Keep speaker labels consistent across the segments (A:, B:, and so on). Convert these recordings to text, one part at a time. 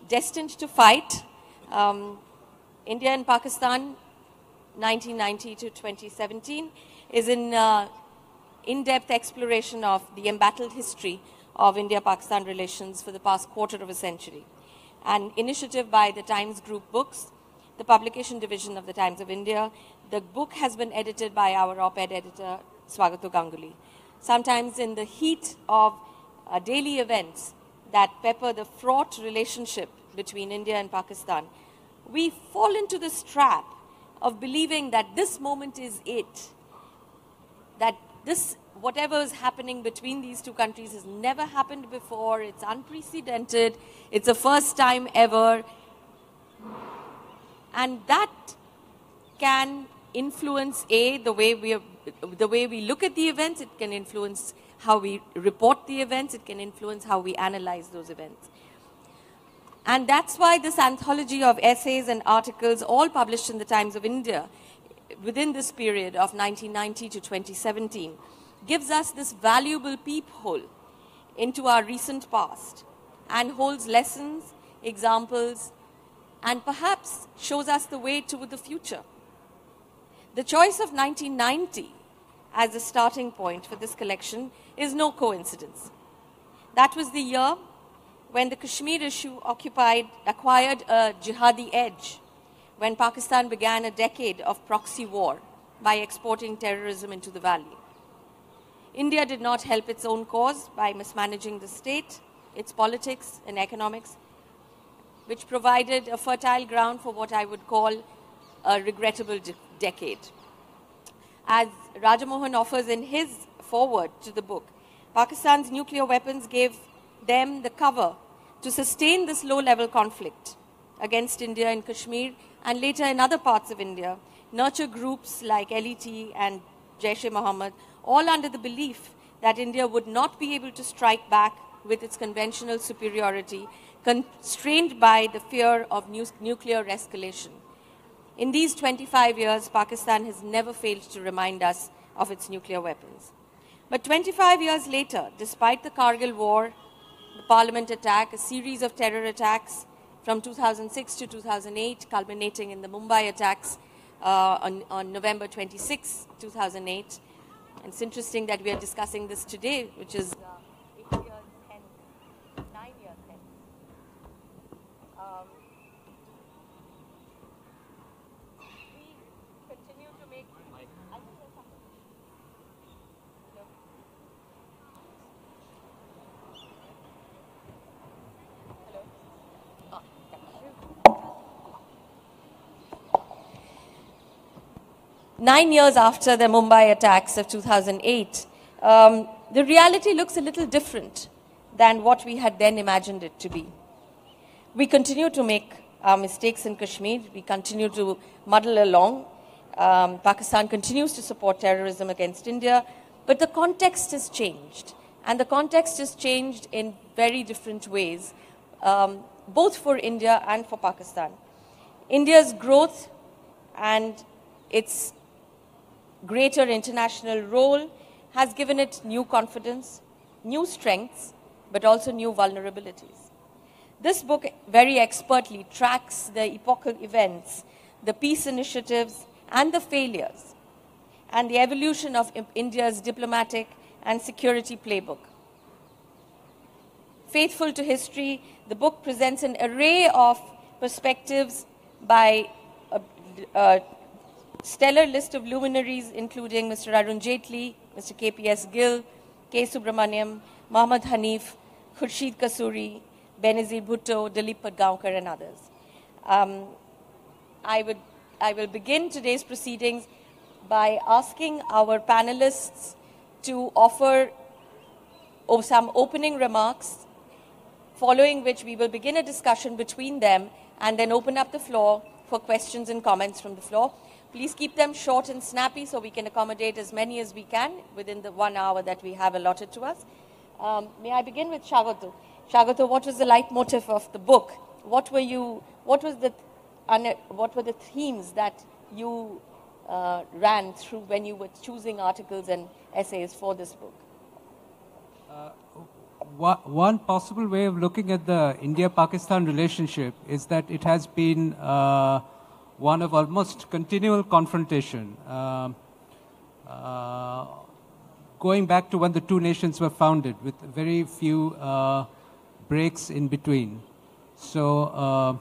A: Destined to Fight, India and Pakistan, 1990 to 2017, is an in-depth exploration of the embattled history of India-Pakistan relations for the past quarter of a century. An initiative by the Times Group Books, the publication division of the Times of India. The book has been edited by our op-ed editor, Swagato Ganguly. Sometimes in the heat of daily events that pepper the fraught relationship between India and Pakistan, we fall into this trap of believing that this moment is it, that this, whatever is happening between these two countries has never happened before, it's unprecedented, it's the first time ever, and that can influence, the way we look at the events, it can influence how we report the events, it can influence how we analyze those events. And that's why this anthology of essays and articles, all published in the Times of India, within this period of 1990 to 2017, gives us this valuable peephole into our recent past and holds lessons, examples, and perhaps shows us the way to the future. The choice of 1990 as the starting point for this collection is no coincidence. That was the year when the Kashmir issue acquired a jihadi edge, when Pakistan began a decade of proxy war by exporting terrorism into the valley. India did not help its own cause by mismanaging the state, its politics and economics, which provided a fertile ground for what I would call a regrettable decade. As Raja Mohan offers in his foreword to the book, Pakistan's nuclear weapons gave them the cover to sustain this low-level conflict against India in Kashmir and later in other parts of India, nurture groups like LET and Jaish-e-Mohammed, all under the belief that India would not be able to strike back with its conventional superiority, constrained by the fear of nuclear escalation. In these 25 years, Pakistan has never failed to remind us of its nuclear weapons. But 25 years later, despite the Kargil war, the parliament attack, a series of terror attacks from 2006 to 2008, culminating in the Mumbai attacks on November 26, 2008. And it's interesting that we are discussing this today, which is 8 years hence, 9 years hence. We continue to make... I can say something. Hello? 9 years after the Mumbai attacks of 2008, the reality looks a little different than what we had then imagined it to be. We continue to make our mistakes in Kashmir. We continue to muddle along. Pakistan continues to support terrorism against India, but the context has changed. And the context has changed in very different ways, both for India and for Pakistan. India's growth and its greater international role has given it new confidence, new strengths, but also new vulnerabilities. This book very expertly tracks the epochal events, the peace initiatives, and the failures, and the evolution of India's diplomatic and security playbook. Faithful to history, the book presents an array of perspectives by a stellar list of luminaries, including Mr. Arun Jaitley, Mr. KPS Gill, K. Subramaniam, Mohammad Hanif, Khurshid Kasuri, Benazir Bhutto, Dilip Padgaonkar, and others. I will begin today's proceedings by asking our panelists to offer some opening remarks, following which we will begin a discussion between them and then open up the floor for questions and comments from the floor. Please keep them short and snappy so we can accommodate as many as we can within the 1 hour that we have allotted to us. May I begin with Swagato? Swagato, what was the leitmotif of the book? What were the themes that you ran through when you were choosing articles and essays for this book?
B: one possible way of looking at the India-Pakistan relationship is that it has been one of almost continual confrontation, going back to when the two nations were founded, with very few breaks in between. So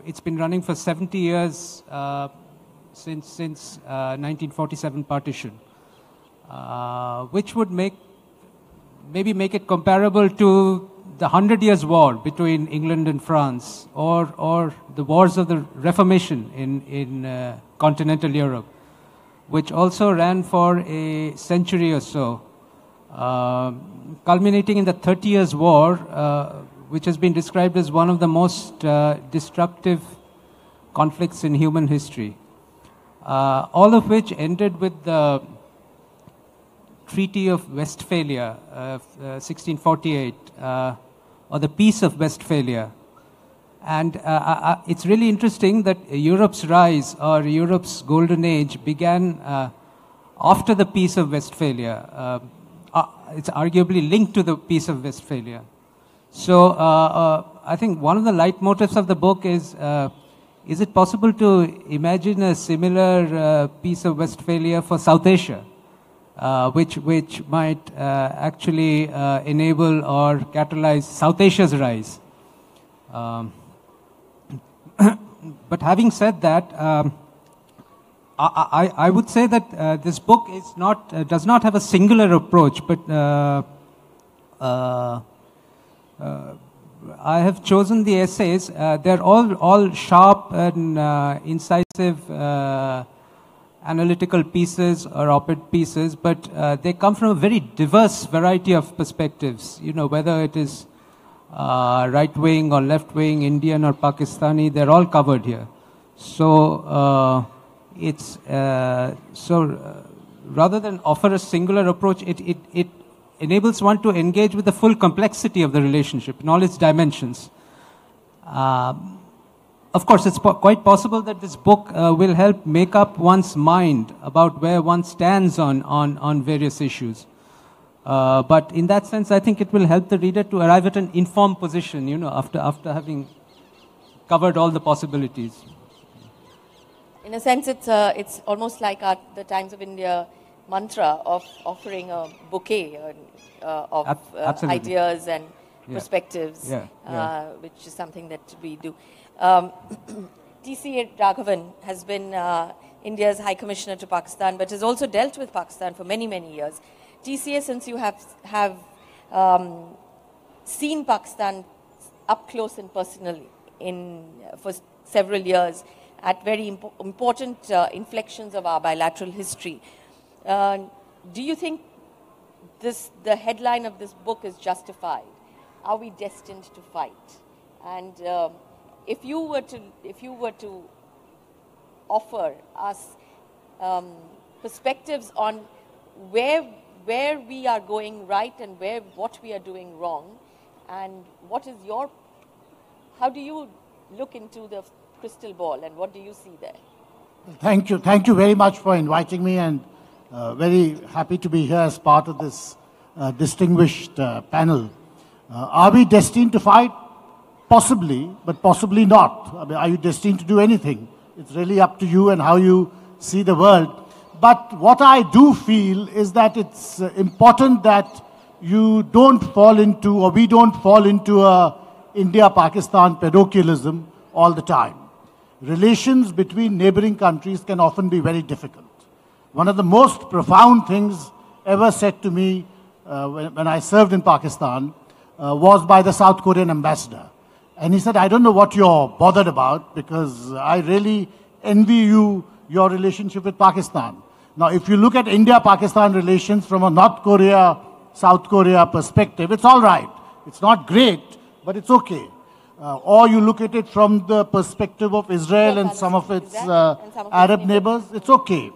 B: it's been running for 70 years since 1947 partition, which would maybe make it comparable to the 100 Years' War between England and France, or the wars of the Reformation in continental Europe, which also ran for a century or so, culminating in the 30 Years' War, which has been described as one of the most destructive conflicts in human history. All of which ended with the Treaty of Westphalia, 1648, or the Peace of Westphalia. And it's really interesting that Europe's rise, or Europe's golden age, began after the Peace of Westphalia. It's arguably linked to the Peace of Westphalia. So I think one of the leitmotifs of the book is it possible to imagine a similar Peace of Westphalia for South Asia, which might actually enable or catalyze South Asia's rise? But having said that, I would say that this book is does not have a singular approach, but I have chosen the essays. They're all sharp and incisive analytical pieces or op-ed pieces, but they come from a very diverse variety of perspectives. You know, whether it is right-wing or left-wing, Indian or Pakistani, they're all covered here. So rather than offer a singular approach, it enables one to engage with the full complexity of the relationship in all its dimensions. Of course, it's quite possible that this book will help make up one's mind about where one stands on various issues. But in that sense, I think it will help the reader to arrive at an informed position, you know, after having covered all the possibilities.
A: In a sense, it's almost like the Times of India mantra of offering a bouquet of ideas and perspectives, which is something that we do. TCA Raghavan has been India's High Commissioner to Pakistan, but has also dealt with Pakistan for many, many years. TCA, since you have seen Pakistan up close and personal for several years at very important inflections of our bilateral history, do you think the headline of this book is justified? Are we destined to fight? And if you were to offer us perspectives on where we are going right and what we are doing wrong, and how do you look into the crystal ball, and what do you see there?
C: Thank you very much for inviting me, and very happy to be here as part of this distinguished panel. Are we destined to fight? Possibly, but possibly not. I mean, are you destined to do anything? It's really up to you and how you see the world. But what I do feel is that it's important that you don't fall into, or we don't fall into a India-Pakistan parochialism all the time. Relations between neighboring countries can often be very difficult. One of the most profound things ever said to me when I served in Pakistan was by the South Korean ambassador. And he said, I don't know what you're bothered about, because I really envy your relationship with Pakistan. Now, if you look at India-Pakistan relations from a North Korea, South Korea perspective, it's all right. It's not great, but it's okay. Or you look at it from the perspective of Israel and some of its Arab neighbors, it's okay.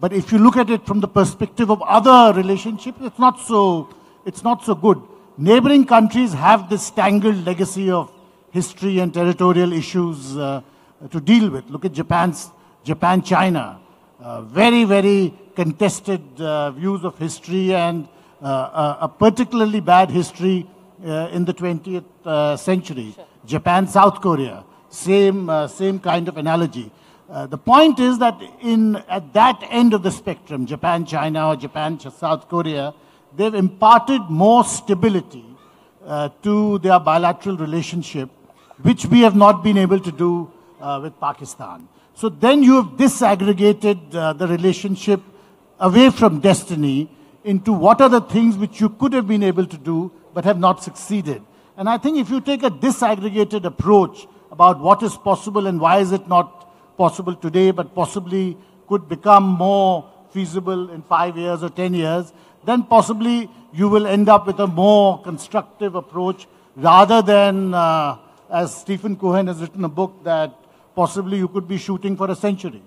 C: But if you look at it from the perspective of other relationships, it's not so good. Neighboring countries have this tangled legacy of history and territorial issues to deal with. Look at Japan-China. Very, very contested views of history and a particularly bad history in the 20th century. Sure. Japan, South Korea, same kind of analogy. The point is that at that end of the spectrum, Japan, China, or Japan, South Korea, they've imparted more stability to their bilateral relationship, which we have not been able to do with Pakistan. So then you have disaggregated the relationship away from destiny into what are the things which you could have been able to do but have not succeeded. And I think if you take a disaggregated approach about what is possible and why is it not possible today but possibly could become more feasible in 5 years or 10 years, then possibly you will end up with a more constructive approach rather than, as Stephen Cohen has written a book, that possibly you could be shooting for a century.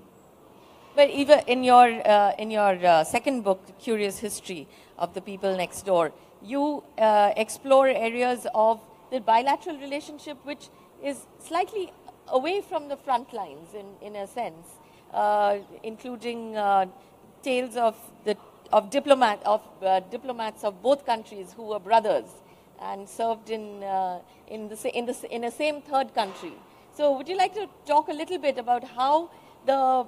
A: But even in your second book, Curious History of the People Next Door, you explore areas of the bilateral relationship which is slightly away from the front lines in a sense, including tales of diplomats of both countries who were brothers and served in a same third country. So would you like to talk a little bit about how the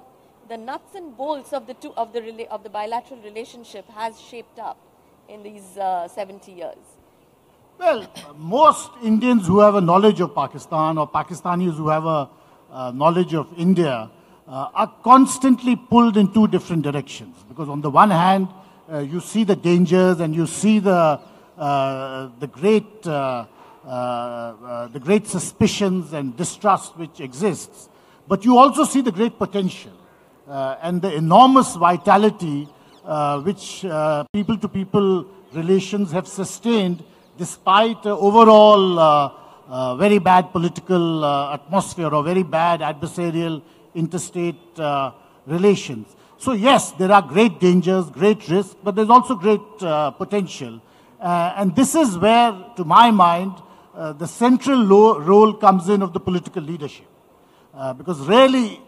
A: nuts and bolts of the bilateral relationship has shaped up in these 70 years?
C: Well, most Indians who have a knowledge of Pakistan or Pakistanis who have a knowledge of India are constantly pulled in two different directions. Because on the one hand, you see the dangers and you see the great suspicions and distrust which exists, but you also see the great potential and the enormous vitality which people-to-people relations have sustained despite overall very bad political atmosphere or very bad adversarial interstate relations. So yes, there are great dangers, great risks, but there's also great potential. And this is where, to my mind, the central role comes in of the political leadership. Because really,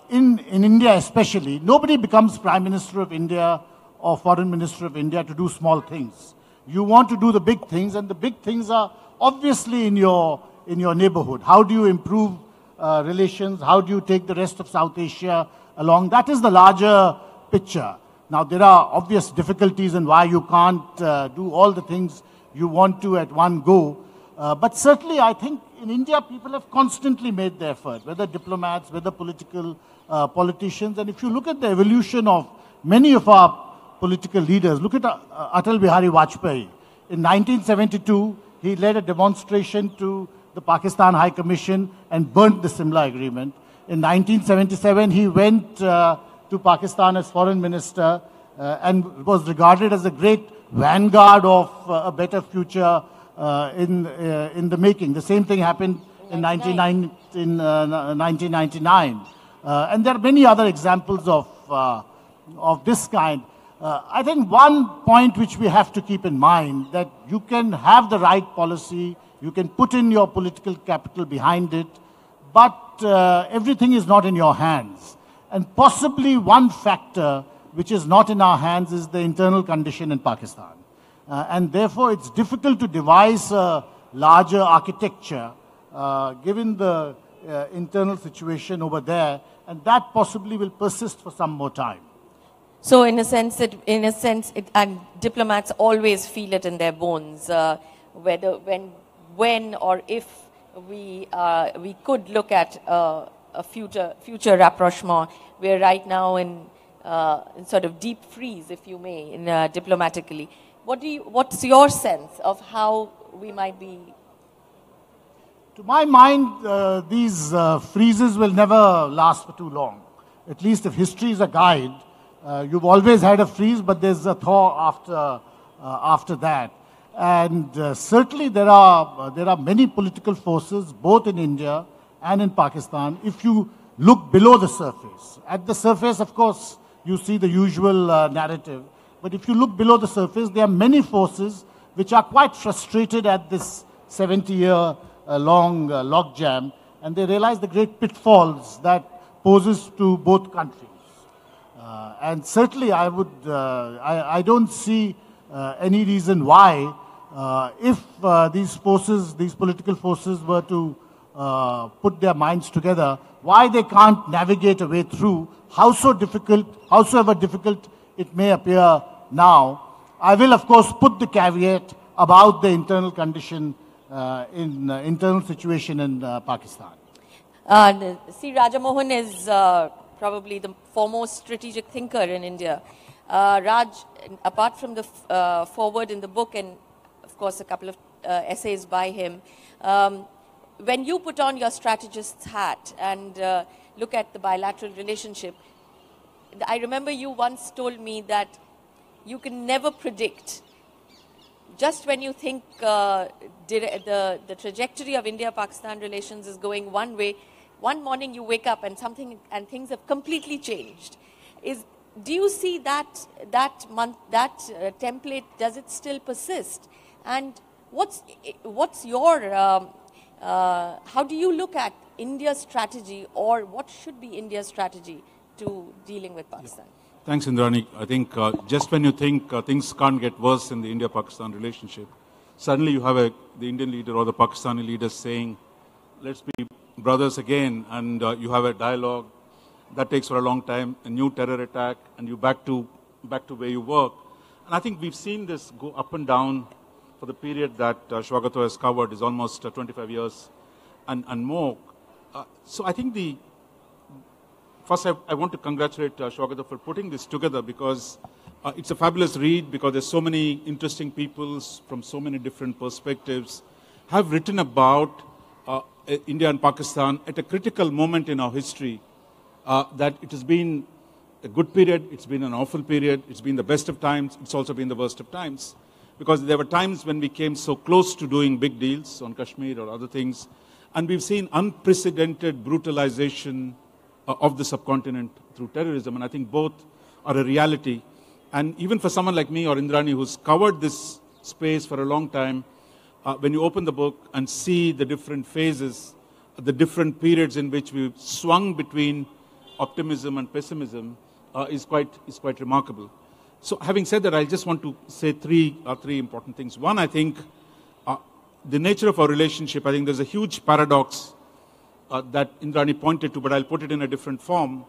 C: in India especially, nobody becomes Prime Minister of India or Foreign Minister of India to do small things. You want to do the big things, and the big things are obviously in your neighborhood. How do you improve relations? How do you take the rest of South Asia along? That is the larger picture. Now, there are obvious difficulties in why you can't do all the things you want to at one go. But certainly, I think in India, people have constantly made the effort, whether diplomats, whether politicians. And if you look at the evolution of many of our political leaders, look at Atal Bihari Vajpayee. In 1972, he led a demonstration to the Pakistan High Commission and burnt the Simla Agreement. In 1977, he went to Pakistan as foreign minister and was regarded as a great vanguard of a better future in the making. The same thing happened in 1999. And there are many other examples of this kind. I think one point which we have to keep in mind, that you can have the right policy, you can put in your political capital behind it, but everything is not in your hands. And possibly one factor which is not in our hands is the internal condition in Pakistan. And therefore, it's difficult to devise a larger architecture given the internal situation over there, and that possibly will persist for some more time.
A: So, and diplomats always feel it in their bones, whether when or if we could look at a future rapprochement. We're right now in sort of deep freeze, if you may, diplomatically. What's your sense of how we might be?
C: To my mind, these freezes will never last for too long. At least if history is a guide, you've always had a freeze, but there's a thaw after that. And certainly there are many political forces, both in India and in Pakistan. If you look below the surface, at the surface, of course, you see the usual narrative. But if you look below the surface, there are many forces which are quite frustrated at this 70-year long logjam, and they realize the great pitfalls that poses to both countries. And certainly, I don't see any reason why, if these forces, these political forces were to put their minds together, why they can't navigate a way through, howsoever difficult it may appear now. I will, of course, put the caveat about the internal condition, internal situation in Pakistan.
A: C. Mohan is probably the foremost strategic thinker in India. Raj, apart from the foreword in the book and, of course, a couple of essays by him, when you put on your strategist's hat and look at the bilateral relationship, I remember you once told me that you can never predict. Just when you think the trajectory of India-Pakistan relations is going one way, one morning you wake up and things have completely changed. Do you see that template? Does it still persist? And what's your how do you look at India's strategy, or what should be India's strategy to dealing with Pakistan?
D: Yeah. Thanks, Indrani. I think just when you think things can't get worse in the India-Pakistan relationship, suddenly you have the Indian leader or the Pakistani leader saying, let's be brothers again, and you have a dialogue. That takes for a long time, a new terror attack, and you back to where you work. And I think we've seen this go up and down for the period that Swagato has covered, is almost 25 years and more. So I think first, I want to congratulate Swagato for putting this together, because it's a fabulous read, because there's so many interesting people from so many different perspectives have written about India and Pakistan at a critical moment in our history, that it has been a good period, it's been an awful period, it's been the best of times, it's also been the worst of times. Because there were times when we came so close to doing big deals on Kashmir or other things, and we've seen unprecedented brutalization of the subcontinent through terrorism, and I think both are a reality. And even for someone like me or Indrani, who's covered this space for a long time, when you open the book and see the different phases, the different periods in which we've swung between optimism and pessimism, is quite remarkable. So having said that, I just want to say three important things. One, I think the nature of our relationship, I think there's a huge paradox that Indrani pointed to, but I'll put it in a different form.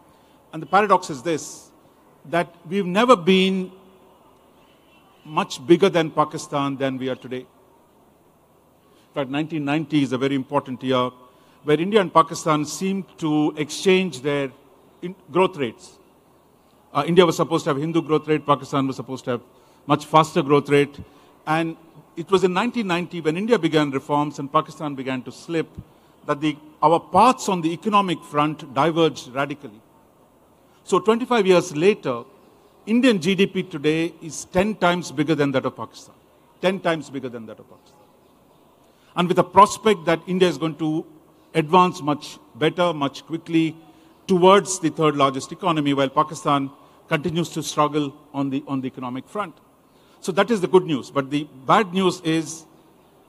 D: And the paradox is this, that we've never been much bigger than Pakistan than we are today. In fact, 1990 is a very important year where India and Pakistan seemed to exchange their growth rates. India was supposed to have Hindu growth rate, Pakistan was supposed to have much faster growth rate. And it was in 1990 when India began reforms and Pakistan began to slip, that our paths on the economic front diverged radically. So 25 years later, Indian GDP today is 10 times bigger than that of Pakistan. 10 times bigger than that of Pakistan. And with a prospect that India is going to advance much better, much quickly towards the third largest economy, while Pakistan continues to struggle on the economic front. So that is the good news. But the bad news is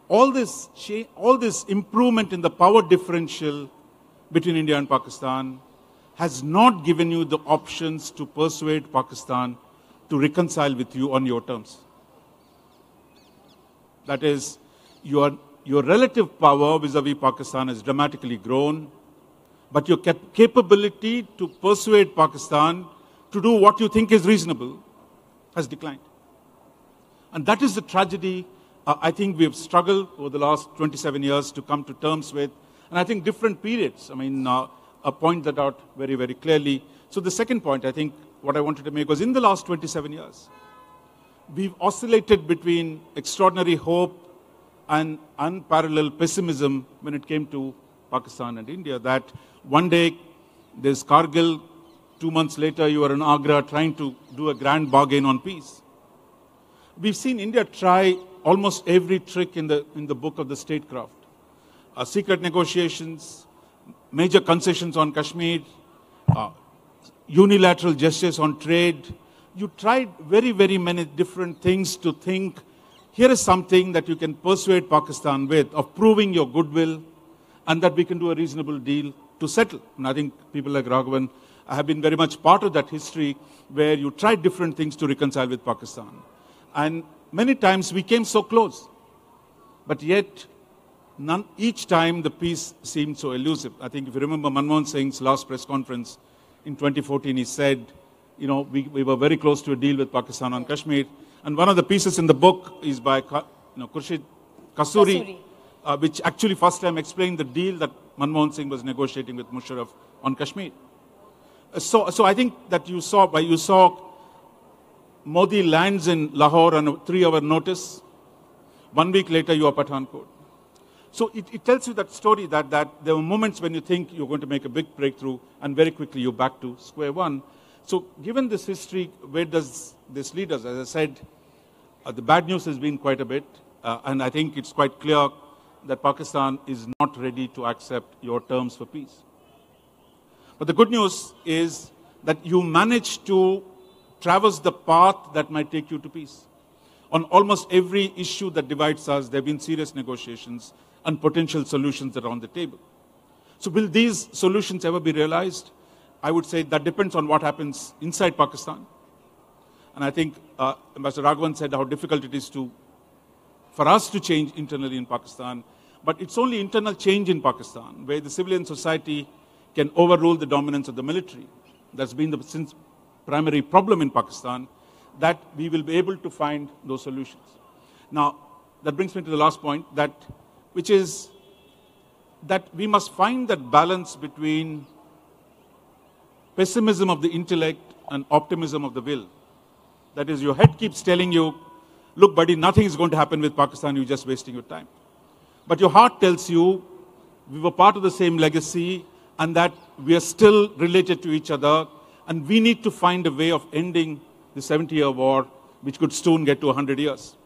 D: all this improvement in the power differential between India and Pakistan has not given you the options to persuade Pakistan to reconcile with you on your terms. That is, your relative power vis-a-vis Pakistan has dramatically grown, but your capability to persuade Pakistan to do what you think is reasonable has declined. And that is the tragedy I think we have struggled over the last 27 years to come to terms with. And I think different periods, point that out very, very clearly. So the second point, I think, what I wanted to make was in the last 27 years, we've oscillated between extraordinary hope and unparalleled pessimism when it came to Pakistan and India, that one day there's Kargil, 2 months later you are in Agra trying to do a grand bargain on peace. We've seen India try almost every trick in the book of the statecraft. Secret negotiations, major concessions on Kashmir, unilateral gestures on trade. You tried very, very many different things to think, here is something that you can persuade Pakistan with, of proving your goodwill, and that we can do a reasonable deal to settle. And I think people like Raghavan have been very much part of that history where you tried different things to reconcile with Pakistan. And many times we came so close, but yet each time the peace seemed so elusive. I think if you remember Manmohan Singh's last press conference in 2014, he said, we were very close to a deal with Pakistan on Kashmir. And one of the pieces in the book is by Khurshid Kasuri, which actually first time explained the deal that Manmohan Singh was negotiating with Musharraf on Kashmir. So I think that you saw Modi lands in Lahore on a 3-hour notice. 1 week later, you are Pathankot. So it tells you that story that there were moments when you think you're going to make a big breakthrough, and very quickly you're back to square one. So given this history, where does this lead us? As I said, the bad news has been quite a bit, and I think it's quite clear that Pakistan is not ready to accept your terms for peace. But the good news is that you managed to traverse the path that might take you to peace. On almost every issue that divides us, there have been serious negotiations and potential solutions that are on the table. So will these solutions ever be realized? I would say that depends on what happens inside Pakistan. And I think Ambassador Raghavan said how difficult it is for us to change internally in Pakistan. But it's only internal change in Pakistan where the civilian society can overrule the dominance of the military. That's been the primary problem in Pakistan, that we will be able to find those solutions. Now, that brings me to the last point, which is that we must find that balance between pessimism of the intellect and optimism of the will. That is, your head keeps telling you, look, buddy, nothing is going to happen with Pakistan, you're just wasting your time. But your heart tells you, we were part of the same legacy, and that we are still related to each other, and we need to find a way of ending the 70-year war, which could soon get to 100 years.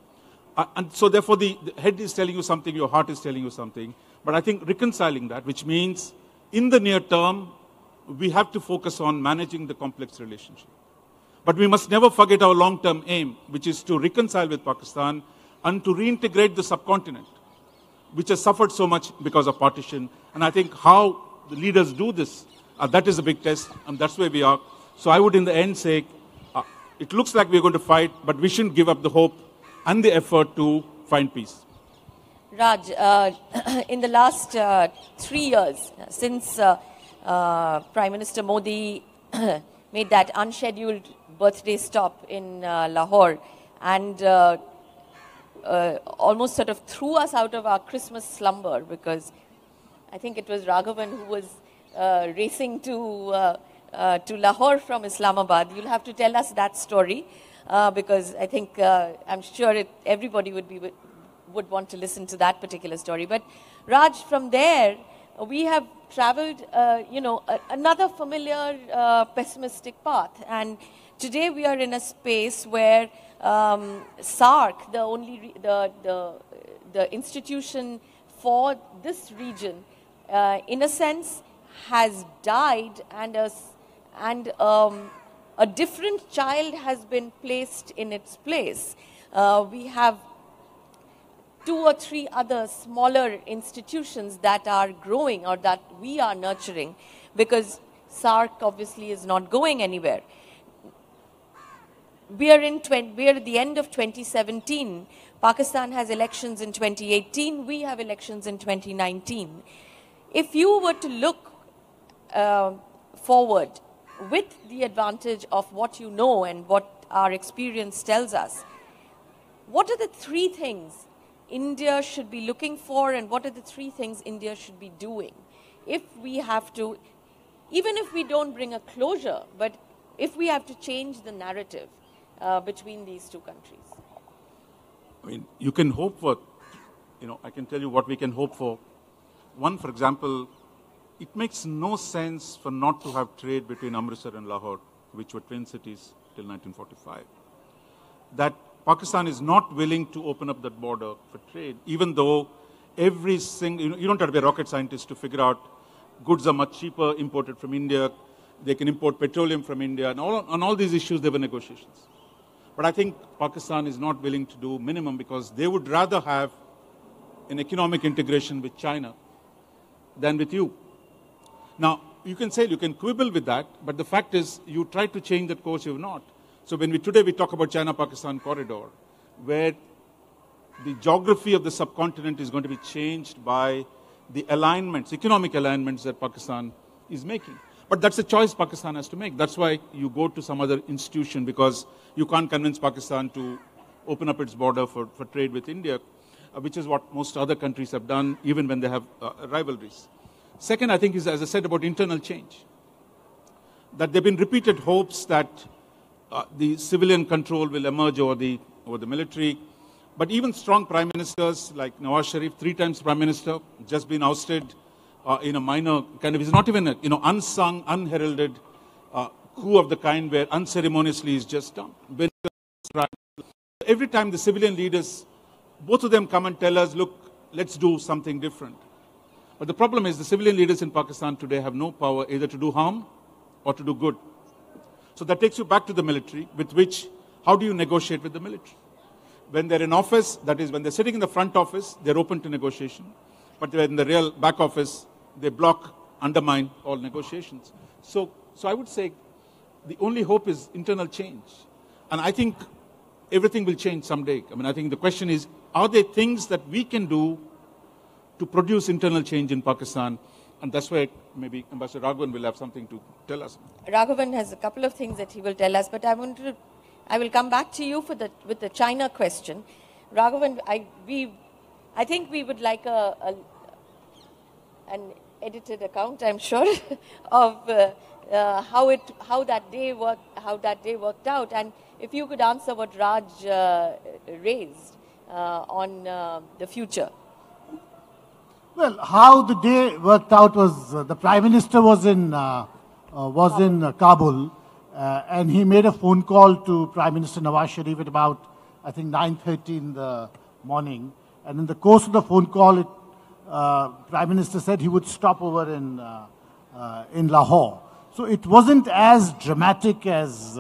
D: And so therefore, the head is telling you something, your heart is telling you something. But I think reconciling that, which means in the near term, we have to focus on managing the complex relationship. But we must never forget our long-term aim, which is to reconcile with Pakistan and to reintegrate the subcontinent, which has suffered so much because of partition. And I think how the leaders do this, that is a big test, and that's where we are. So I would in the end say, it looks like we're going to fight, but we shouldn't give up the hope and the effort to find peace.
A: Raj, in the last 3 years, since Prime Minister Modi made that unscheduled birthday stop in Lahore and almost sort of threw us out of our Christmas slumber, because I think it was Raghavan who was racing to Lahore from Islamabad. You'll have to tell us that story, because I think I'm sure everybody would want to listen to that particular story. But Raj, from there, we have traveled, another familiar pessimistic path. And today we are in a space where SARC, the institution for this region, in a sense, has died, and a different child has been placed in its place. We have 2 or 3 other smaller institutions that are growing or that we are nurturing, because SARC obviously is not going anywhere. We are at the end of 2017. Pakistan has elections in 2018. We have elections in 2019. If you were to look forward with the advantage of what you know and what our experience tells us, what are the 3 things India should be looking for, and what are the 3 things India should be doing if we have to, even if we don't bring a closure, but if we have to change the narrative between these 2 countries?
D: I mean, you can hope for, I can tell you what we can hope for. One, for example, it makes no sense for not to have trade between Amritsar and Lahore, which were twin cities till 1945. That Pakistan is not willing to open up that border for trade, even though every single, you don't have to be a rocket scientist to figure out goods are much cheaper imported from India. They can import petroleum from India, and on all these issues there were negotiations. But I think Pakistan is not willing to do minimum, because they would rather have an economic integration with China than with you. Now, you can quibble with that, but the fact is, you try to change that course, you have not. So when today we talk about China-Pakistan corridor, where the geography of the subcontinent is going to be changed by the alignments, economic alignments that Pakistan is making. But that's a choice Pakistan has to make. That's why you go to some other institution, because you can't convince Pakistan to open up its border for trade with India, which is what most other countries have done, even when they have rivalries. Second, I think, is, as I said, about internal change. That there have been repeated hopes that the civilian control will emerge over the military. But even strong prime ministers like Nawaz Sharif, 3 times prime minister, just been ousted in a minor kind of, it's not even a unsung, unheralded coup of the kind where unceremoniously is just done. Every time the civilian leaders, both of them come and tell us, look, let's do something different. But the problem is the civilian leaders in Pakistan today have no power either to do harm or to do good. So that takes you back to the military, with which, how do you negotiate with the military? When they're in office, that is, when they're sitting in the front office, they're open to negotiation. But in the real back office, they block, undermine all negotiations. So I would say the only hope is internal change. And I think everything will change someday. I mean, I think the question is, are there things that we can do to produce internal change in Pakistan? And that's where maybe Ambassador Raghavan will have something to tell us.
A: Raghavan has a couple of things that he will tell us, but I will come back to you with the China question. Raghavan, I think we would like an edited account, I'm sure, of how that day worked out, and if you could answer what Raj raised on the future.
C: Well, how the day worked out was the Prime Minister was in Kabul, and he made a phone call to Prime Minister Nawaz Sharif at about, I think, 9:30 in the morning. And in the course of the phone call, Prime Minister said he would stop over in Lahore. So it wasn't as dramatic as,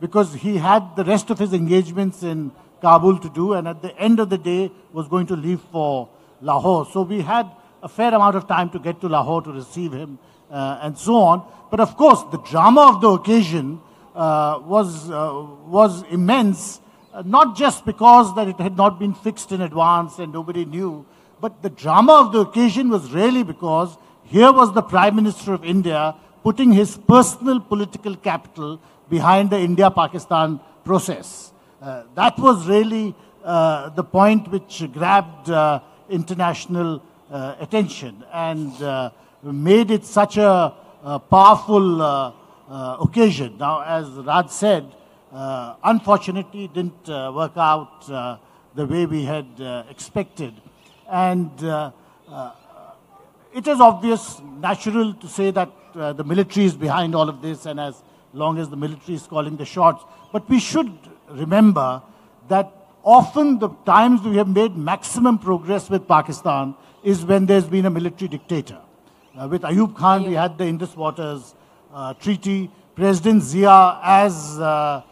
C: because he had the rest of his engagements in Kabul to do, and at the end of the day was going to leave for Lahore. So we had a fair amount of time to get to Lahore to receive him and so on. But of course, the drama of the occasion was immense, not just because that it had not been fixed in advance and nobody knew, but the drama of the occasion was really because here was the Prime Minister of India putting his personal political capital behind the India-Pakistan process. That was really the point which grabbed international attention and made it such a powerful occasion. Now, as Raj said, unfortunately, it didn't work out the way we had expected. And it is obvious, natural to say that the military is behind all of this, and as long as the military is calling the shots. But we should remember that often the times we have made maximum progress with Pakistan is when there's been a military dictator. With Ayub Khan, we had the Indus Waters Treaty. President Zia, as the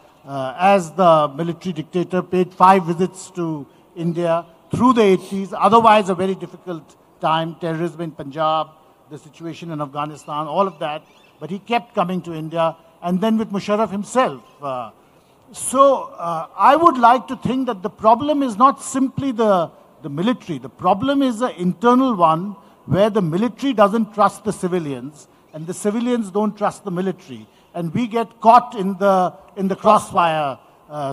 C: military dictator, paid 5 visits to India through the 80s. Otherwise, a very difficult time, terrorism in Punjab, the situation in Afghanistan, all of that. But he kept coming to India. And then with Musharraf himself. So I would like to think that the problem is not simply the military. The problem is an internal one where the military doesn't trust the civilians and the civilians don't trust the military. And we get caught in the crossfire,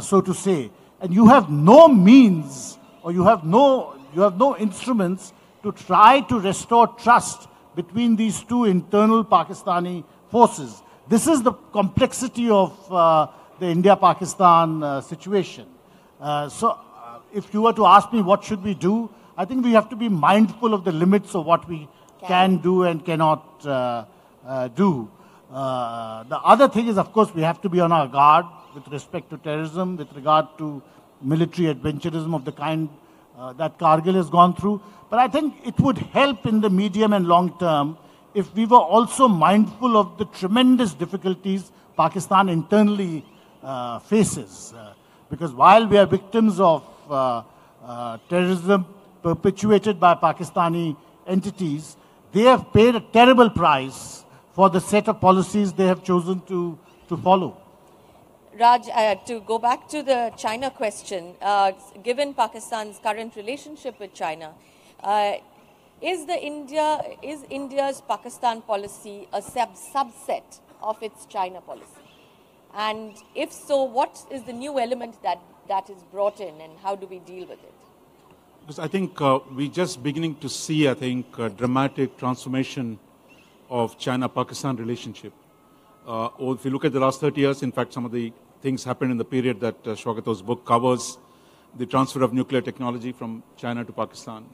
C: so to say. And you have no means or you have no instruments to try to restore trust between these two internal Pakistani forces. This is the complexity of the India-Pakistan situation. So if you were to ask me what should we do, I think we have to be mindful of the limits of what we can do and cannot do. The other thing is, of course, we have to be on our guard with respect to terrorism, with regard to military adventurism of the kind that Kargil has gone through. But I think it would help in the medium and long term if we were also mindful of the tremendous difficulties Pakistan internally faces. Because while we are victims of terrorism perpetuated by Pakistani entities, they have paid a terrible price for the set of policies they have chosen to follow.
A: Raj, to go back to the China question, given Pakistan's current relationship with China, is India's Pakistan policy a subset of its China policy? And if so, what is the new element that is brought in, and how do we deal with it?
D: Because I think we're just beginning to see, I think, a dramatic transformation of China-Pakistan relationship. Or if you look at the last 30 years, in fact, some of the things happened in the period that Swagato's book covers, the transfer of nuclear technology from China to Pakistan.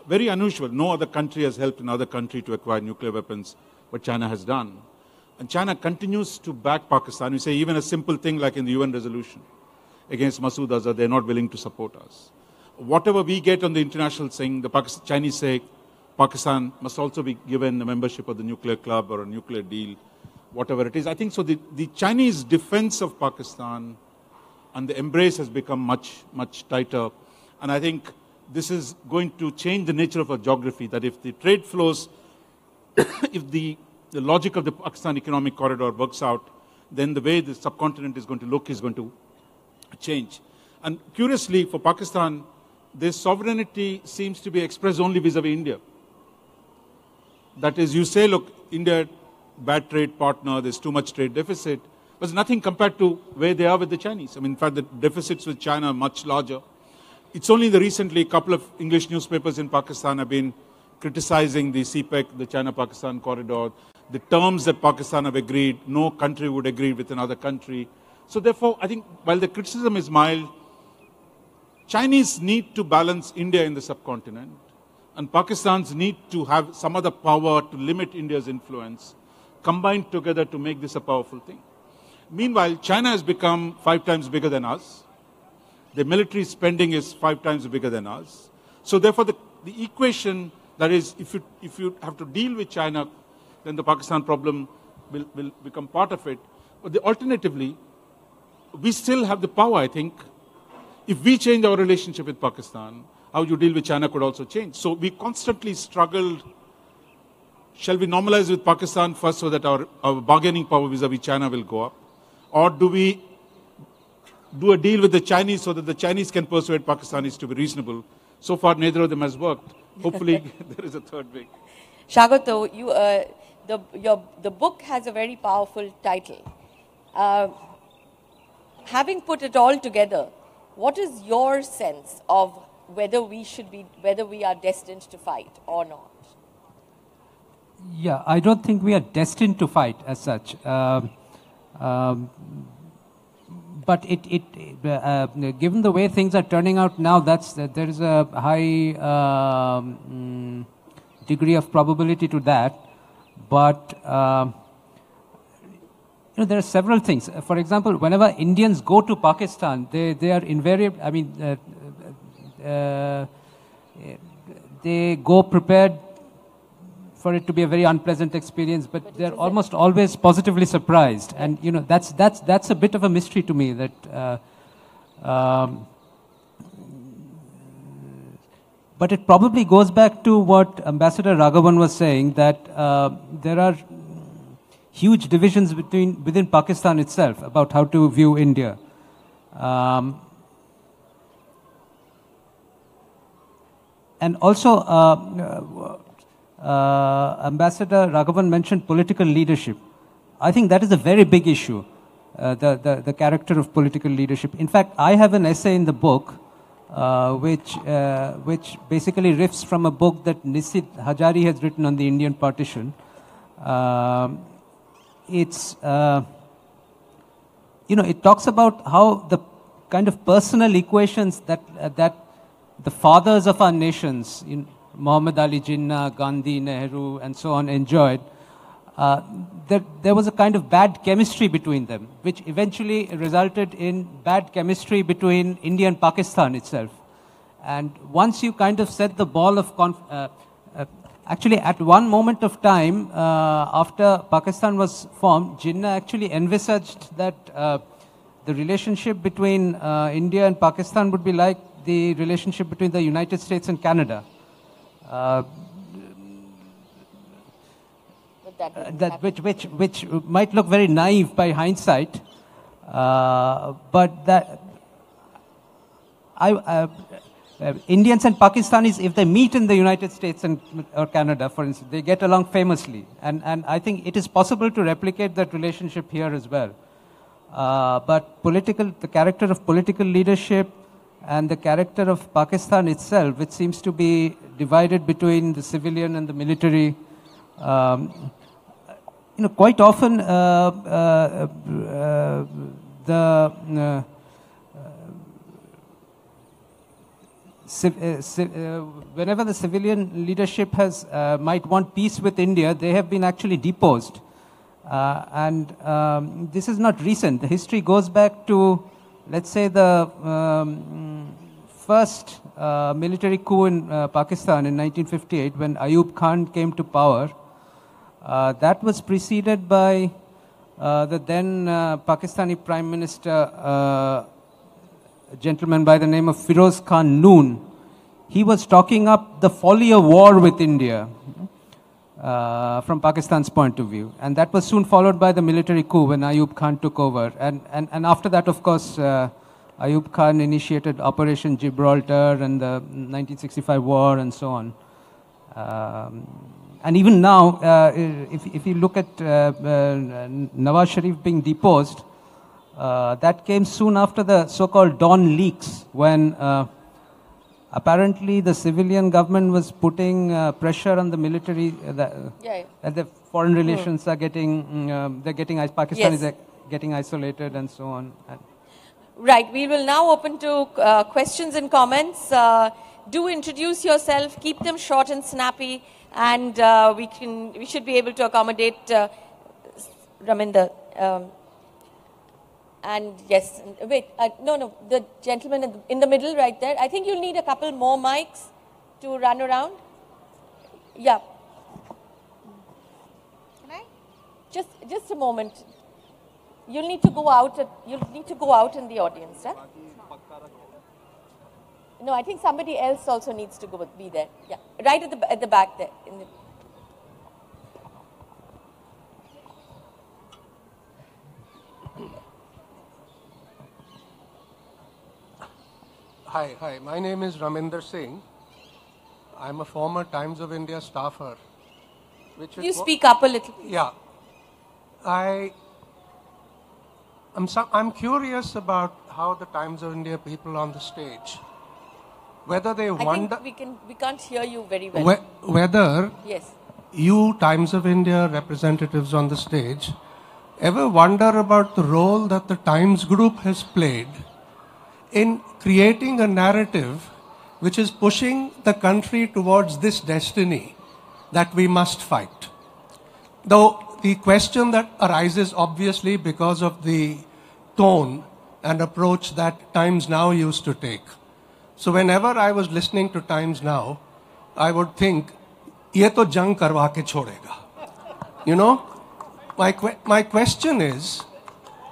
D: Very unusual. No other country has helped another country to acquire nuclear weapons, but China has done. And China continues to back Pakistan. We say even a simple thing like in the UN resolution against Masood Azhar, they're not willing to support us. Whatever we get on the international thing, the Chinese say Pakistan must also be given a membership of the nuclear club or a nuclear deal, whatever it is. I think so the Chinese defense of Pakistan and the embrace has become much, much tighter. And I think this is going to change the nature of our geography, that if the trade flows, if the logic of the Pakistan economic corridor works out, then the way the subcontinent is going to look is going to change. And curiously, for Pakistan, this sovereignty seems to be expressed only vis-a-vis India. That is, you say, look, India, bad trade partner, there's too much trade deficit, but it's nothing compared to where they are with the Chinese. I mean, in fact, the deficits with China are much larger. It's only recently, a couple of English newspapers in Pakistan have been criticizing the CPEC, the China-Pakistan corridor, the terms that Pakistan have agreed, no country would agree with another country. So therefore, I think while the criticism is mild, Chinese need to balance India in the subcontinent, and Pakistan's need to have some other power to limit India's influence, combined together to make this a powerful thing. Meanwhile, China has become 5 times bigger than us. The military spending is 5 times bigger than us. So therefore, the equation, that is, if you have to deal with China, then the Pakistan problem will become part of it. But alternatively, we still have the power, I think. If we change our relationship with Pakistan, how you deal with China could also change. So we constantly struggled, shall we normalize with Pakistan first so that our bargaining power vis-a-vis China will go up? Or do we do a deal with the Chinese so that the Chinese can persuade Pakistanis to be reasonable? So far, neither of them has worked. Hopefully, there is a third way.
A: Swagato, the book has a very powerful title. Having put it all together, what is your sense of whether we are destined to fight or not?
B: Yeah, I don't think we are destined to fight as such. But given the way things are turning out now, there is a high degree of probability to that. But there are several things. For example, whenever Indians go to Pakistan, they are invariably, I mean, they go prepared for it to be a very unpleasant experience, but they're almost always positively surprised. And, that's a bit of a mystery to me, that, but it probably goes back to what Ambassador Raghavan was saying, that there are huge divisions within Pakistan itself about how to view India. And also, Ambassador Raghavan mentioned political leadership. I think that is a very big issue, the character of political leadership. In fact, I have an essay in the book which basically riffs from a book that Nisit Hajari has written on the Indian partition. It talks about how the kind of personal equations that the fathers of our nations, Muhammad Ali Jinnah, Gandhi, Nehru, and so on, enjoyed. There was a kind of bad chemistry between them, which eventually resulted in bad chemistry between India and Pakistan itself. And once you kind of set the ball of actually, at one moment of time, after Pakistan was formed, Jinnah actually envisaged that the relationship between India and Pakistan would be like the relationship between the United States and Canada. Which might look very naive by hindsight, But that Indians and Pakistanis, if they meet in the United States or Canada, for instance, they get along famously. And I think it is possible to replicate that relationship here as well. But the character of political leadership and the character of Pakistan itself, which seems to be divided between the civilian and the military, quite often whenever the civilian leadership might want peace with India, they have been actually deposed. And this is not recent. The history goes back to, let's say, the first military coup in Pakistan in 1958 when Ayub Khan came to power. That was preceded by the then Pakistani Prime Minister, a gentleman by the name of Firoz Khan Noon. He was talking up the folly of war with India from Pakistan's point of view. And that was soon followed by the military coup when Ayub Khan took over. And after that, of course, Ayub Khan initiated Operation Gibraltar and the 1965 war and so on. And even now, if you look at Nawaz Sharif being deposed, that came soon after the so-called Dawn leaks, when apparently the civilian government was putting pressure on the military that the foreign relations are getting, Pakistan is getting isolated and so on.
A: Right, we will now open to questions and comments. Do introduce yourself, keep them short and snappy, and we should be able to accommodate Raminder. And yes, wait, no, the gentleman in the middle right there. I think you'll need a couple more mics to run around. Yeah.
E: Can I?
A: Just a moment. You'll need to go out. You'll need to go out in the audience, right? No, I think somebody else also needs to be there. Yeah, right at the back there.
F: Hi. My name is Raminder Singh. I'm a former Times of India staffer.
A: You speak up a little.
F: Yeah. I'm curious about how the Times of India people on the stage, whether they wonder.
A: I think we can't hear you very well.
F: Whether you Times of India representatives on the stage ever wonder about the role that the Times Group has played in creating a narrative which is pushing the country towards this destiny that we must fight. Though the question that arises obviously because of the tone and approach that Times Now used to take. So whenever I was listening to Times Now, I would think, ye to jang karwa ke chhodega. You know, my question is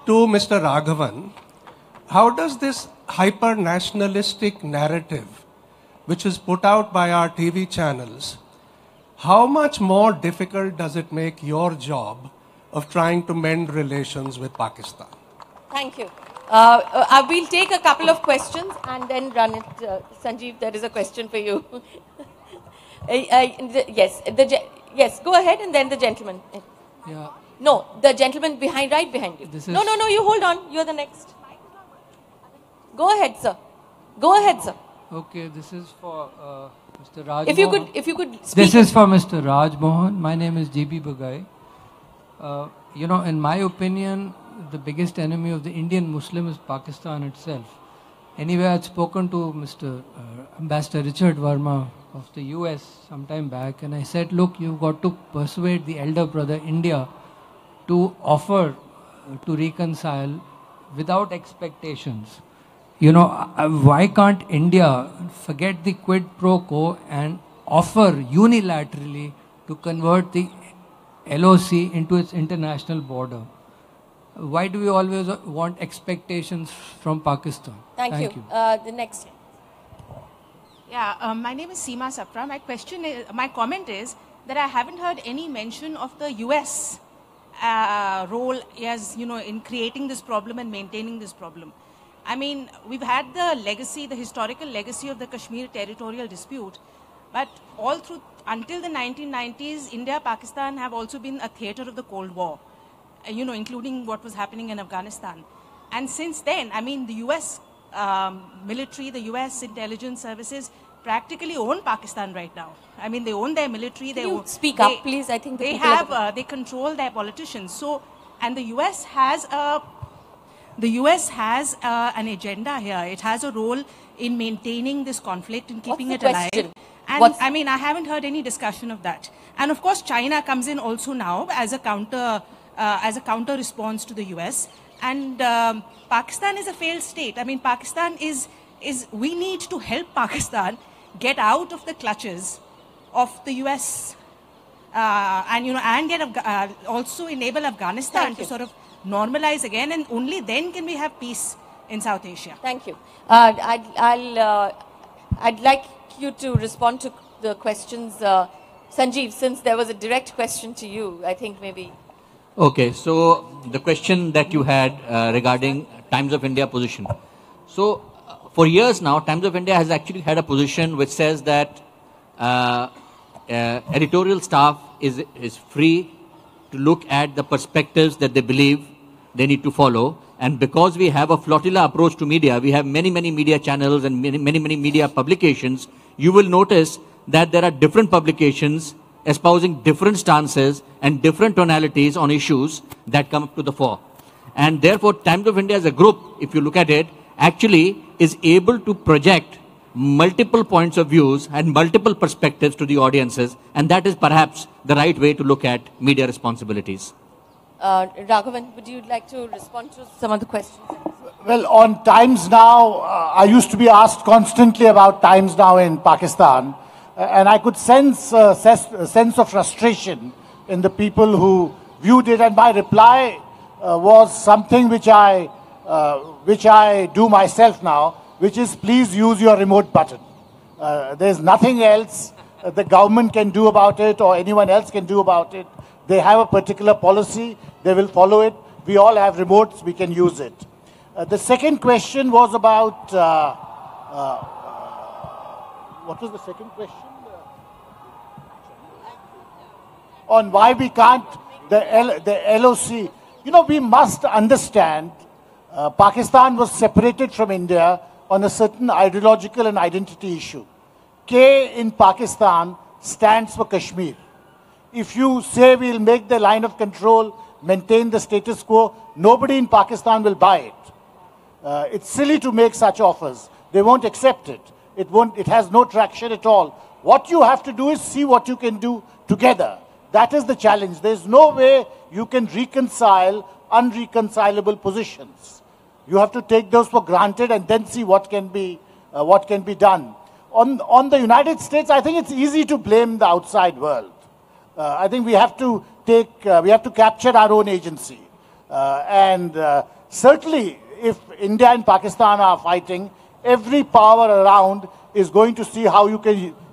F: to Mr. Raghavan, how does this hyper-nationalistic narrative, which is put out by our TV channels, how much more difficult does it make your job of trying to mend relations with Pakistan?
A: Thank you. We'll take a couple of questions and then run it. Sanjeev, there is a question for you. Yes, go ahead, and then the gentleman.
G: Yeah.
A: No, the gentleman right behind you. No, you hold on. You're the next. Go ahead, sir.
G: Okay, this is for Mr. Raj.
A: If you could speak.
G: This is for Mr. Raj Mohan. My name is GB Bagai. In my opinion, the biggest enemy of the Indian Muslim is Pakistan itself. Anyway, I had spoken to Mr. Ambassador Richard Verma of the US some time back, and I said, look, you've got to persuade the elder brother India to offer to reconcile without expectations. Why can't India forget the quid pro quo and offer unilaterally to convert the LOC into its international border? Why do we always want expectations from Pakistan?
A: Thank you. The next.
E: Yeah, my name is Seema Sapra. My comment is that I haven't heard any mention of the US role as, in creating this problem and maintaining this problem. I mean, we've had the legacy, the historical legacy of the Kashmir territorial dispute, but all through, until the 1990s, India, Pakistan have also been a theater of the Cold War, including what was happening in Afghanistan. And since then, I mean, the US military, the US intelligence services practically own Pakistan right now. I mean, they own their military.
A: Can you speak up, please? I think
E: they control their politicians. So, and the US has an agenda here. It has a role in maintaining this conflict and keeping it alive. And I mean, I haven't heard any discussion of that. And of course, China comes in also now as a counter response to the US. And Pakistan is a failed state. I mean, Pakistan is we need to help Pakistan get out of the clutches of the US, and also enable Afghanistan to sort of normalize again, and only then can we have peace in South Asia.
A: Thank you. I'd like you to respond to the questions, Sanjeev, since there was a direct question to you. I think maybe.
H: Okay, so the question that you had regarding Times of India position. So for years now, Times of India has actually had a position which says that editorial staff is free to look at the perspectives that they believe they need to follow. And because we have a flotilla approach to media, we have many media channels and many media publications, you will notice that there are different publications espousing different stances and different tonalities on issues that come up to the fore. And therefore, Times of India as a group, if you look at it, actually is able to project multiple points of views and multiple perspectives to the audiences, and that is perhaps the right way to look at media responsibilities.
A: Raghavan, would you like to respond to some of the questions?
C: Well, on Times Now, I used to be asked constantly about Times Now in Pakistan, and I could sense a sense of frustration in the people who viewed it, and my reply was something which I do myself now, which is please use your remote button. There's nothing else the government can do about it or anyone else can do about it. They have a particular policy, they will follow it. We all have remotes, we can use it. The second question was about, what was the second question? On why we can't, the LOC. You know, we must understand Pakistan was separated from India on a certain ideological and identity issue. K in Pakistan stands for Kashmir. If you say we'll make the line of control, maintain the status quo, nobody in Pakistan will buy it. It's silly to make such offers. They won't accept it. It has no traction at all. What you have to do is see what you can do together. That is the challenge. There's no way you can reconcile unreconcilable positions. You have to take those for granted and then see what can be done. On the United States, I think it's easy to blame the outside world. I think we have to capture our own agency. Certainly, if India and Pakistan are fighting, every power around is going to see how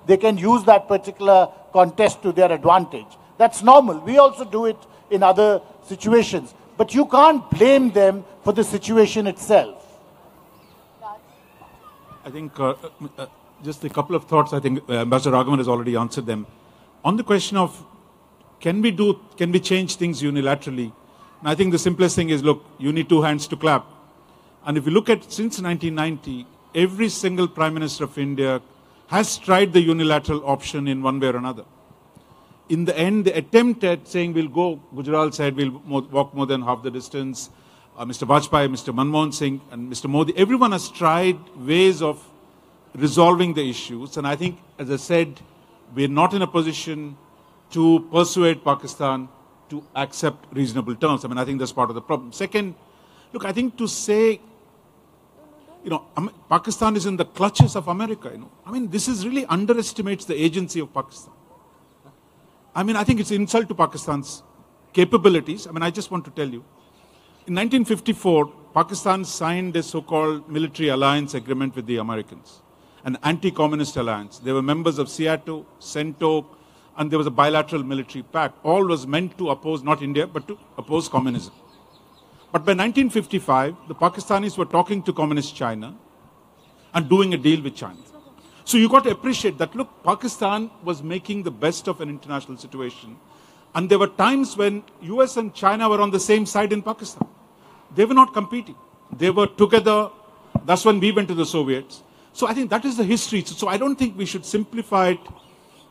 C: they can use that particular contest to their advantage. That's normal. We also do it in other situations. But you can't blame them for the situation itself.
D: I think just a couple of thoughts. I think Ambassador Raghavan has already answered them. On the question of can we change things unilaterally? And I think the simplest thing is, look, you need two hands to clap. And if you look at since 1990, every single Prime Minister of India has tried the unilateral option in one way or another. In the end, the attempt at saying we'll go, Gujral said we'll walk more than half the distance. Mr. Vajpayee, Mr. Manmohan Singh, and Mr. Modi, everyone has tried ways of resolving the issues. And I think, as I said, we're not in a position to persuade Pakistan to accept reasonable terms. I mean, I think that's part of the problem. Second, look, I think to say, Pakistan is in the clutches of America, I mean, this really underestimates the agency of Pakistan. I mean, I think it's an insult to Pakistan's capabilities. I mean, I just want to tell you, in 1954, Pakistan signed a so-called military alliance agreement with the Americans, an anti-communist alliance. They were members of SEATO, CENTO, and there was a bilateral military pact. All was meant to oppose not India, but to oppose communism. But by 1955, the Pakistanis were talking to communist China and doing a deal with China. So you got to appreciate that, look, Pakistan was making the best of an international situation. And there were times when US and China were on the same side in Pakistan. They were not competing. They were together. That's when we went to the Soviets. So I think that is the history. So I don't think we should simplify it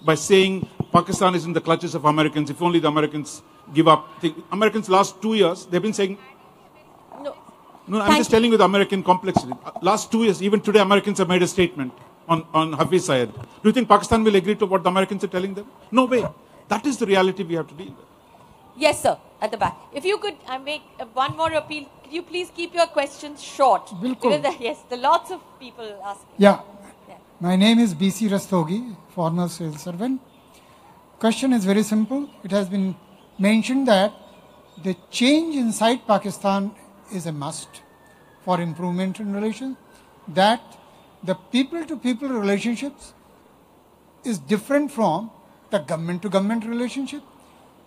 D: by saying Pakistan is in the clutches of Americans. If only the Americans give up. The Americans last 2 years, they've been saying... No, I'm just telling you the American complexity. Last 2 years, even today, Americans have made a statement on Hafiz Syed. Do you think Pakistan will agree to what the Americans are telling them? No way. That is the reality we have to deal with.
A: Yes, sir, at the back. If you could make one more appeal, could you please keep your questions short? Because yes, there are lots of people asking.
I: Yeah. My name is B.C. Rastogi, former civil servant. Question is very simple. It has been mentioned that the change inside Pakistan is a must for improvement in relations, that the people-to-people relationships is different from the government-to-government relationship.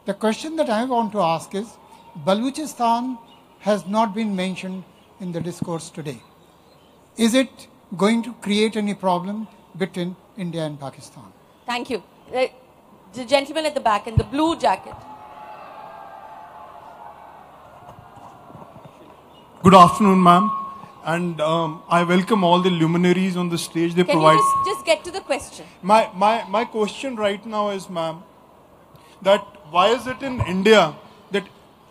I: The question that I want to ask is, Balochistan has not been mentioned in the discourse today. Is it going to create any problem between India and Pakistan?
A: Thank you. The gentleman at the back in the blue jacket.
J: Good afternoon, ma'am. And I welcome all the luminaries on the stage. They provide.
A: Can you just get to the question?
J: My question right now is, ma'am, that why is it in India that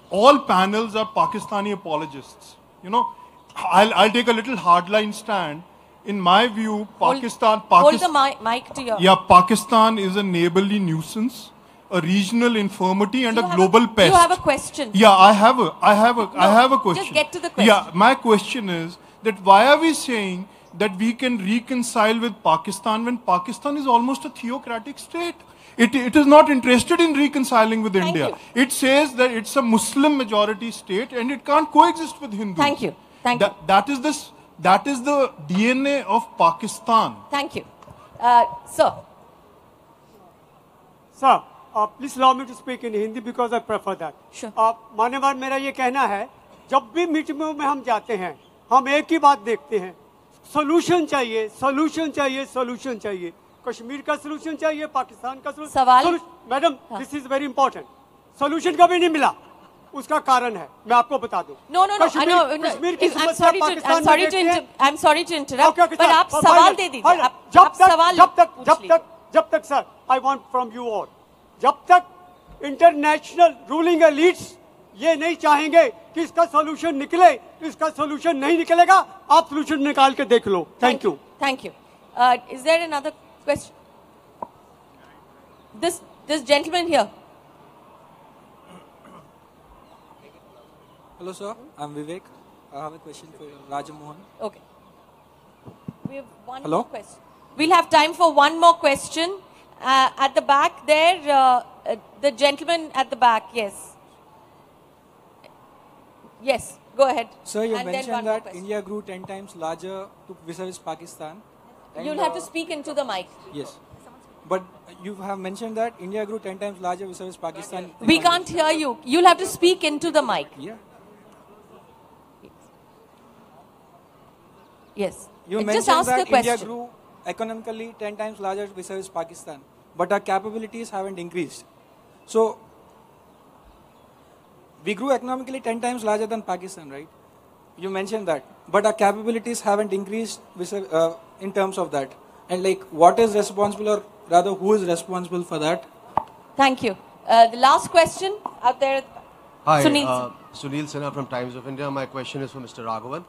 J: all panels are Pakistani apologists? You know, I'll take a little hardline stand. In my view, Pakistan...
A: Hold the mic to your...
J: Yeah, Pakistan is a neighborly nuisance, a regional infirmity, and a global pest.
A: You have a question.
J: Yeah, I have a question.
A: Just get to the question.
J: Yeah, my question is that why are we saying that we can reconcile with Pakistan when Pakistan is almost a theocratic state? It is not interested in reconciling with India. It says that it's a Muslim majority state and it can't coexist with Hindus.
A: Thank you. Thank you.
J: That is the DNA of Pakistan.
A: Thank you. Sir.
K: Sir, please allow me to speak in Hindi because I prefer that.
A: Sure.
K: मान्यवर मेरा ये कहना है, जब भी मीटिंगों में हम जाते हैं, हम एक ही बात देखते हैं, सोल्यूशन चाहिए, सोल्यूशन चाहिए, सोल्यूशन चाहिए. कश्मीर का सोल्यूशन चाहिए, पाकिस्तान का सोल्यूशन.
A: सवाल.
K: Madam, this is very important. Solution कभी नहीं मिला. उसका कारण है, मैं आपको बता दूं.
A: No.
K: कश्मीर की समस्या पाकिस्तान में देखते हैं.
A: I'm sorry to interrupt. But आप सवाल दे दीजिए. आप सवाल
K: जब तक sir, I want from you all. जब तक इंटरनेशनल रूलिंग एलीट्स ये नहीं चाहेंगे कि इसका सॉल्यूशन निकले, इसका सॉल्यूशन नहीं निकलेगा, आप सॉल्यूशन निकाल के देख लो. Thank you.
A: Thank you. Is there another question? This gentleman here.
L: Hello, sir. I'm Vivek. I have a question for Mohan.
A: Okay. We have one more question. We'll have time for one more question. At the back there, the gentleman at the back, yes. Yes, go ahead.
L: Sir, you mentioned that India grew 10 times larger vis-a-vis Pakistan.
A: You'll have to speak into the mic.
L: Yes. But you have mentioned that India grew 10 times larger vis-a-vis Pakistan.
A: We can't hear you. You'll have to speak into the mic.
L: Yeah.
A: Yes.
L: You mentioned that India grew economically 10 times larger vis-a-vis Pakistan, but our capabilities haven't increased. So, we grew economically 10 times larger than Pakistan, right? You mentioned that, but our capabilities haven't increased in terms of that. And like, what is responsible, or rather, who is responsible for that?
A: Thank you. The last question out there.
M: Hi,
A: Sunil.
M: Sunil Sinha from Times of India. My question is for Mr. Raghavan.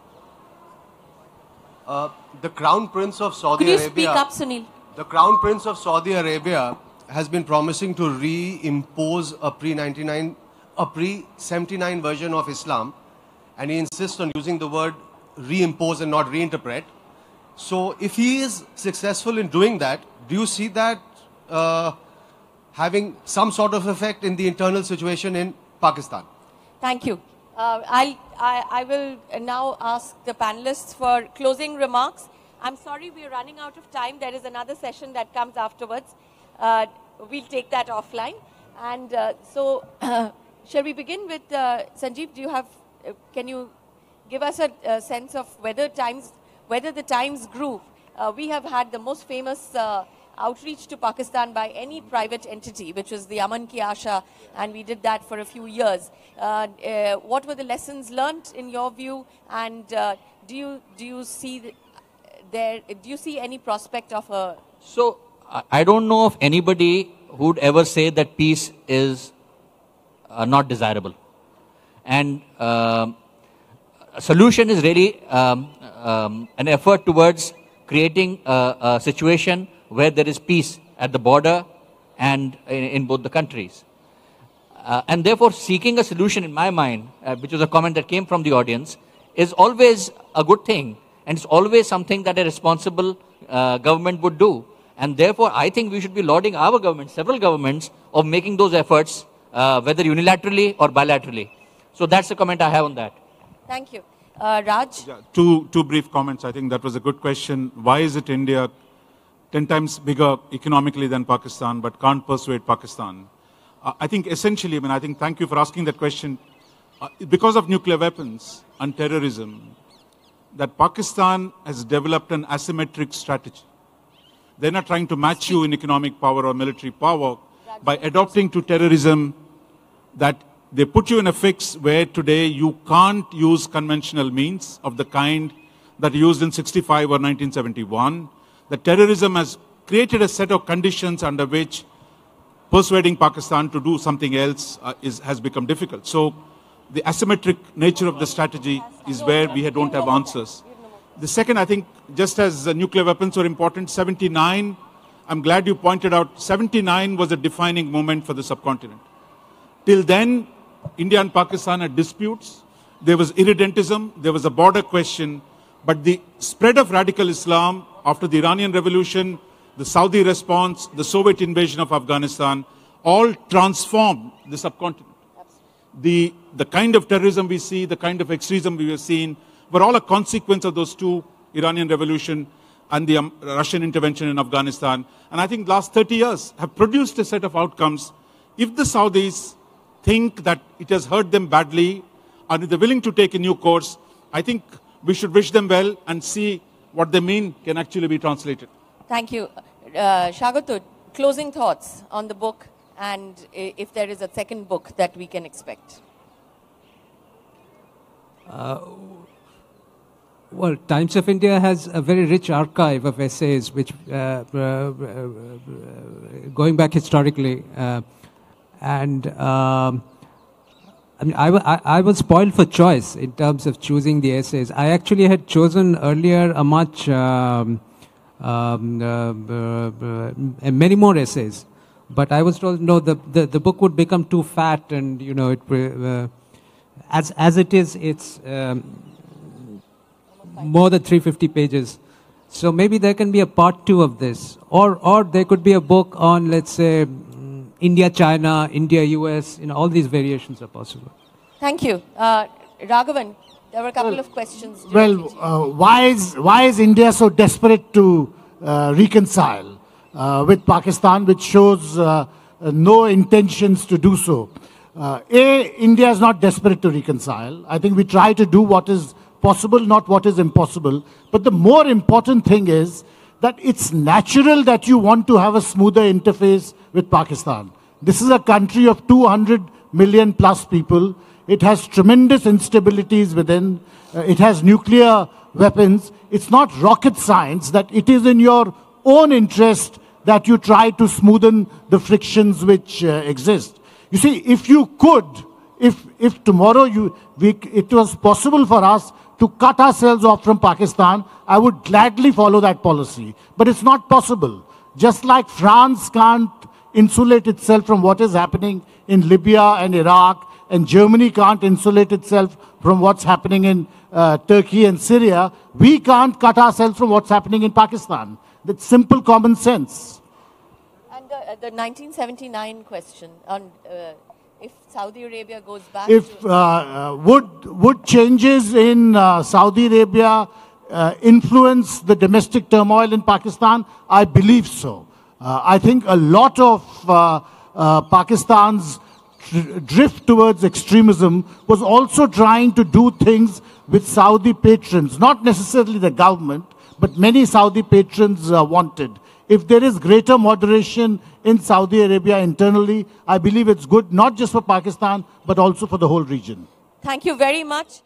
M: The Crown Prince of Saudi Arabia...
A: Could you speak up, Sunil?
M: The Crown Prince of Saudi Arabia has been promising to reimpose a pre-79 version of Islam, and he insists on using the word reimpose and not reinterpret. So if he is successful in doing that, do you see that having some sort of effect in the internal situation in Pakistan?
A: Thank you. I will now ask the panelists for closing remarks. I'm sorry we're running out of time. There is another session that comes afterwards. we'll take that offline. And so, shall we begin with Sanjeev? Do you have? Can you give us a sense of whether the Times Group? We have had the most famous outreach to Pakistan by any private entity, which was the Aman Ki Asha, and we did that for a few years. What were the lessons learnt in your view, and do you see any prospect of a?
H: So I don't know of anybody who would ever say that peace is not desirable, and a solution is really an effort towards creating a situation where there is peace at the border and in both the countries. And therefore, seeking a solution, in my mind, which was a comment that came from the audience, is always a good thing. And it's always something that a responsible government would do. And therefore, I think we should be lauding our government, several governments, of making those efforts, whether unilaterally or bilaterally. So that's the comment I have on that.
A: Thank you. Raj?
D: Yeah, two brief comments. I think that was a good question. Why is it India 10 times bigger economically than Pakistan, but can't persuade Pakistan? I think essentially, thank you for asking that question. Because of nuclear weapons and terrorism, that Pakistan has developed an asymmetric strategy. They're not trying to match you in economic power or military power by adopting to terrorism, that they put you in a fix where today you can't use conventional means of the kind that used in 65 or 1971. The terrorism has created a set of conditions under which persuading Pakistan to do something else has become difficult. So the asymmetric nature of the strategy is where we don't have answers. The second, I think, just as nuclear weapons were important, 79, I'm glad you pointed out, 79 was a defining moment for the subcontinent. Till then, India and Pakistan had disputes. There was irredentism. There was a border question. But the spread of radical Islam after the Iranian Revolution, the Saudi response, the Soviet invasion of Afghanistan, all transformed the subcontinent. The kind of terrorism we see, the kind of extremism we have seen, were all a consequence of those two, Iranian Revolution and the Russian intervention in Afghanistan. And I think the last 30 years have produced a set of outcomes. If the Saudis think that it has hurt them badly, and if they're willing to take a new course, I think we should wish them well and see what they mean can actually be translated.
A: Thank you. Swagato, closing thoughts on the book, and if there is a second book that we can expect.
B: Well, Times of India has a very rich archive of essays, which going back historically, I was spoiled for choice in terms of choosing the essays. I actually had chosen earlier a much many more essays, but I was told no, the book would become too fat, and as it is, it's more than 350 pages. So maybe there can be a part 2 of this, or there could be a book on, let's say, India, China, India, US, all these variations are possible.
A: Thank you. Raghavan, there were a couple of questions.
C: Why is India so desperate to reconcile with Pakistan, which shows no intentions to do so? India is not desperate to reconcile. I think we try to do what is possible, not what is impossible. But the more important thing is that it's natural that you want to have a smoother interface with Pakistan. This is a country of 200 million plus people. It has tremendous instabilities within. It has nuclear weapons. It's not rocket science that it is in your own interest that you try to smoothen the frictions which exist. You see, if you could, if tomorrow it was possible for us to cut ourselves off from Pakistan, I would gladly follow that policy. But it's not possible. Just like France can't insulate itself from what is happening in Libya and Iraq, and Germany can't insulate itself from what's happening in Turkey and Syria, we can't cut ourselves from what's happening in Pakistan. That's simple common sense.
A: And the 1979 question on if Saudi Arabia goes back
C: would changes in Saudi Arabia influence the domestic turmoil in Pakistan? I believe so. I think a lot of Pakistan's drift towards extremism was also trying to do things with Saudi patrons, not necessarily the government, but many Saudi patrons wanted. If there is greater moderation in Saudi Arabia internally, I believe it's good not just for Pakistan, but also for the whole region.
A: Thank you very much.